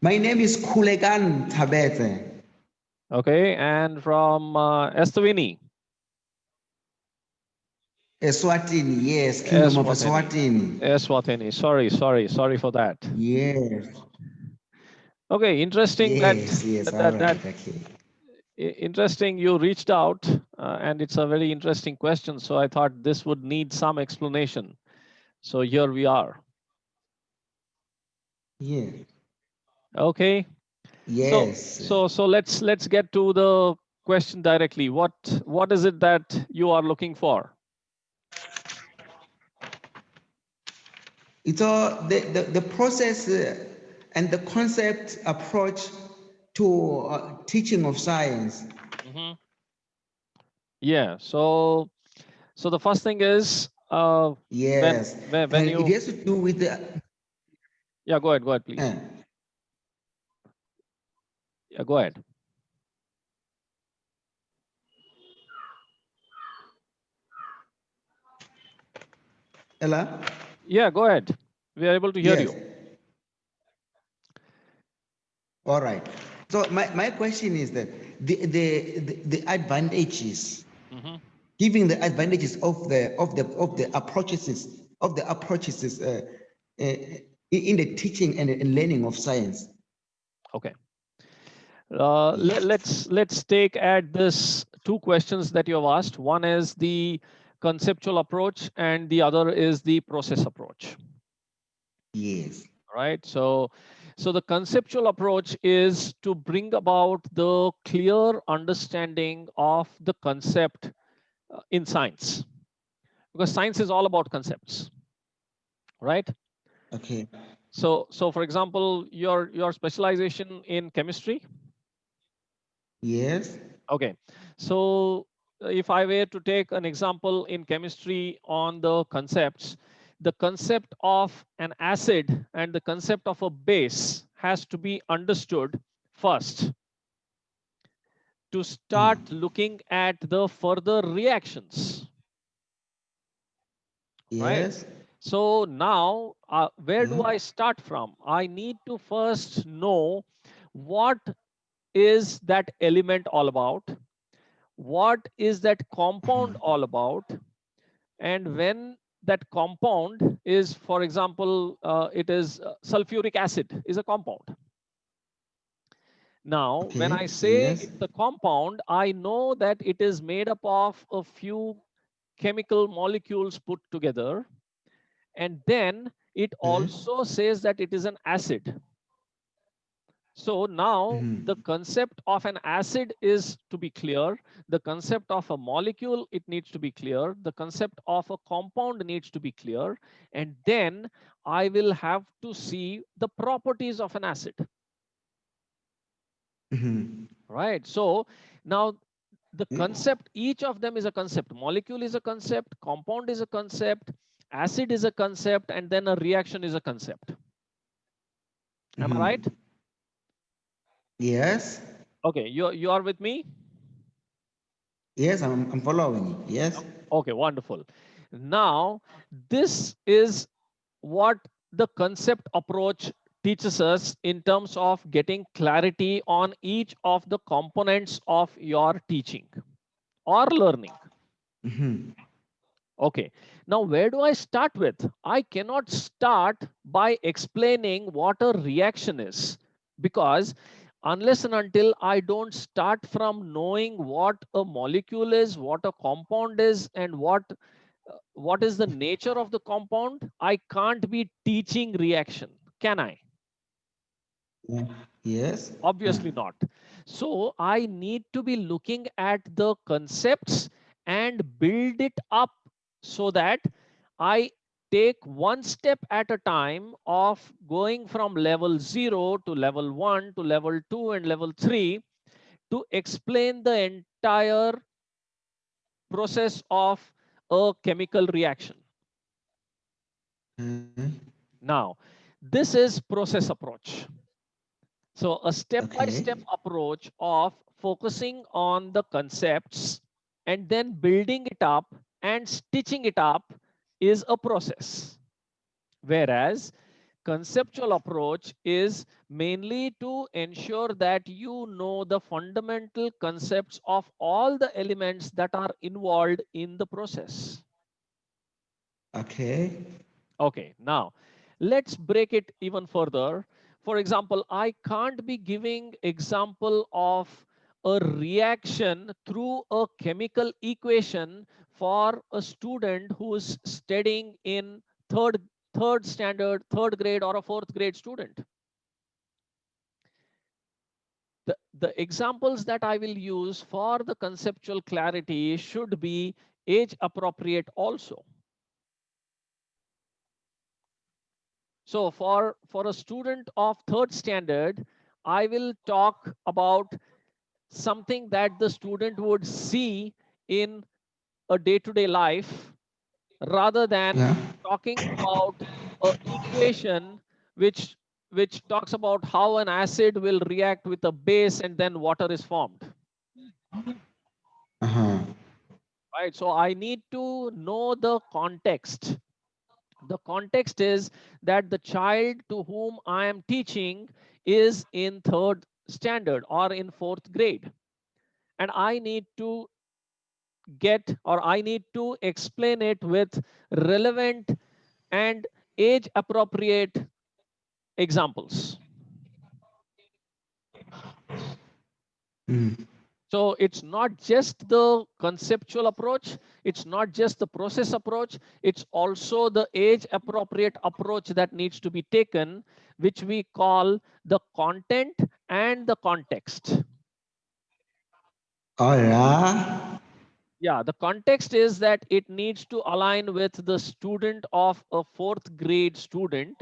My name is Kulekan Tabete. Okay, and from Eswatini. Eswatini, yes, Kingdom of Eswatini. Eswatini. Eswatini. Sorry for that. Yes, Okay, interesting yes, all right, okay. interesting you reached out, and it's a very interesting question. So I thought this would need some explanation. So here we are. Yeah, Okay. So yes. so let's get to the question directly. What is it that you are looking for? It's all the process and the concept approach to teaching of science. Hmm. Yeah. So the first thing is Yes, when and it you has to do with the. yeah, go ahead please. Yeah, go ahead. Ella? Yeah, go ahead. We are able to hear Yes. you. All right. So my question is that the advantages, Hmm. giving the advantages of the approaches in the teaching and learning of science. Okay. Yes. Let's take at this two questions that you have asked. One is the conceptual approach, and the other is the process approach. Yes. Right. So the conceptual approach is to bring about the clear understanding of the concept in science, because science is all about concepts, right? Okay. So for example, your specialization in chemistry. Yes. Okay. So if I were to take an example in chemistry on the concepts, the concept of an acid and the concept of a base has to be understood first to start looking at the further reactions, right? Yes. So now, where Yeah. do I start from? I need to first know what is that element all about? What is that compound all about? And when that compound is, for example, it is sulfuric acid is a compound. Now, when I Okay. say Yes. it's a compound, I know that it is made up of a few chemical molecules put together. And then it Okay. also says that it is an acid. So now the concept of an acid is to be clear. The concept of a molecule, it needs to be clear. The concept of a compound needs to be clear. And then I will have to see the properties of an acid, right? So now the concept, each of them is a concept. Molecule is a concept, compound is a concept, acid is a concept, and then a reaction is a concept. Am I right? Yes. Okay, you are with me? Yes, I'm following you. Yes. Okay, wonderful. Now, this is what the concept approach teaches us in terms of getting clarity on each of the components of your teaching or learning. Okay, now where do I start with? I cannot start by explaining what a reaction is, because unless and until I don't start from knowing what a molecule is, what a compound is, and what is the nature of the compound, I can't be teaching reaction, can I? Yeah. Yes. Obviously not. So I need to be looking at the concepts and build it up so that I take one step at a time of going from level 0 to level 1 to level 2 and level 3 to explain the entire process of a chemical reaction. Now, this is process approach. So a step-by-step Okay. approach of focusing on the concepts and then building it up and stitching it up is a process. Whereas conceptual approach is mainly to ensure that you know the fundamental concepts of all the elements that are involved in the process. Okay. Okay, now let's break it even further. For example, I can't be giving example of a reaction through a chemical equation for a student who is studying in third standard, third grade, or a fourth grade student. The examples that I will use for the conceptual clarity should be age appropriate also. So for a student of third standard, I will talk about something that the student would see in a day-to-day life rather than Yeah. talking about a equation which which talks about how an acid will react with a base and then water is formed. Uh-huh. Right? So I need to know the context. The context is that the child to whom I am teaching is in third standard or in fourth grade. And I need to I need to explain it with relevant and age appropriate examples. Mm. So it's not just the conceptual approach, it's not just the process approach, it's also the age appropriate approach that needs to be taken, which we call the content and the context. All right. Yeah, the context is that it needs to align with the student of a fourth grade student,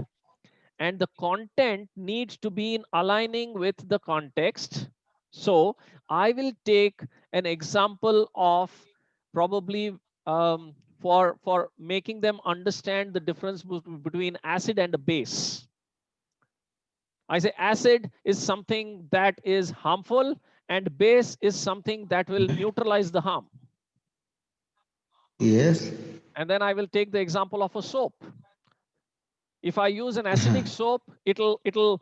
and the content needs to be in aligning with the context. So I will take an example of probably for making them understand the difference between acid and a base. I say acid is something that is harmful and base is something that will neutralize the harm. Yes. And then I will take the example of a soap. If I use an Uh-huh. acidic soap, it'll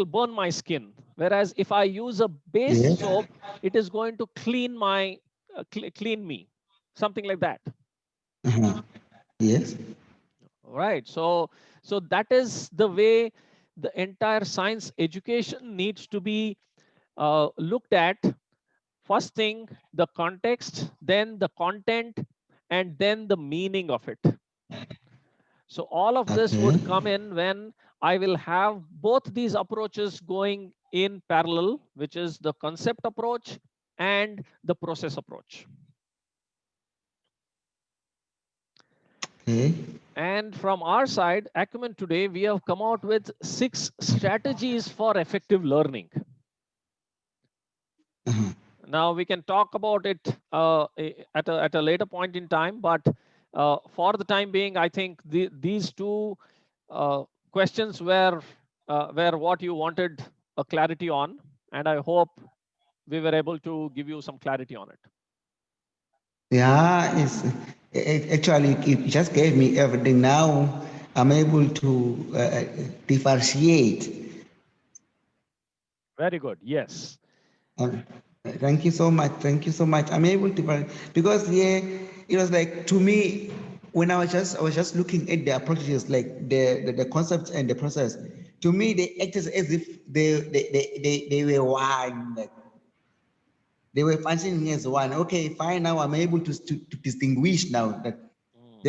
burn my skin. Whereas if I use a base Yes. soap, it is going to clean my clean me, something like that. Uh-huh. Yes. Right. So that is the way the entire science education needs to be looked at. First thing, the context, then the content, and then the meaning of it. So all of this Okay. would come in when I will have both these approaches going in parallel, which is the concept approach and the process approach. Okay. And from our side, AcumenToday, we have come out with 6 strategies for effective learning. Uh-huh. Now we can talk about it at a later point in time, but for the time being, I think these two uh, questions were what you wanted a clarity on, and I hope we were able to give you some clarity on it. Yeah, actually it just gave me everything. Now I'm able to differentiate. Very good. Yes. Um, Thank you so much. Thank you so much. I'm able to because yeah, it was like to me when I was just looking at the approaches, like the concepts and the process. To me, they acted as if they were one. Like they were functioning as one. Okay, fine. Now I'm able to distinguish now that Mm.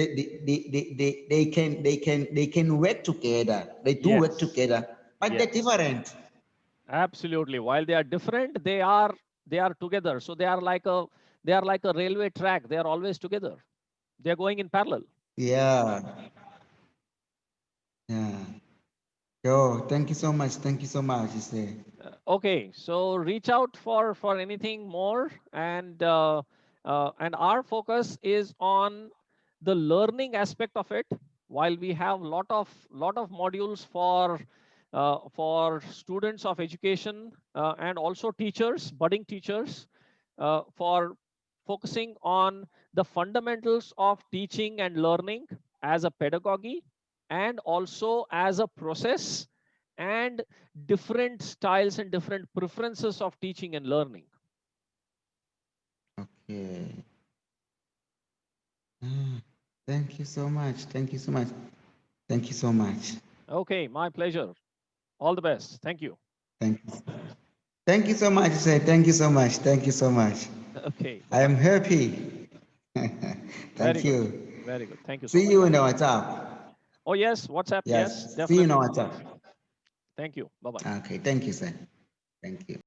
they can work together. They do work Yes. together, but they're Yes. different. Absolutely. While they are different, they are together. So they are like a railway track. They are always together. They are going in parallel. Yeah, yeah. Yo, thank you so much. Thank you so much. You say. Okay, so reach out for anything more, and our focus is on the learning aspect of it. While we have lot of modules for students of education and also teachers, budding teachers, for focusing on the fundamentals of teaching and learning as a pedagogy. and also as a process, and different styles and different preferences of teaching and learning. Okay. Ah, thank you so much. Thank you so much. Thank you so much. Okay, my pleasure. All the best. Thank you. Thank you. Thank you so much, sir. Thank you so much. Thank you so much. Okay, bye I am bye. happy. Very Thank good. you. Very good. Thank you so See much. you in the WhatsApp. Oh, yes, WhatsApp. Yes, Yes. See you in the definitely. WhatsApp. Thank you. Bye bye. Okay. Thank you, sir. Thank you.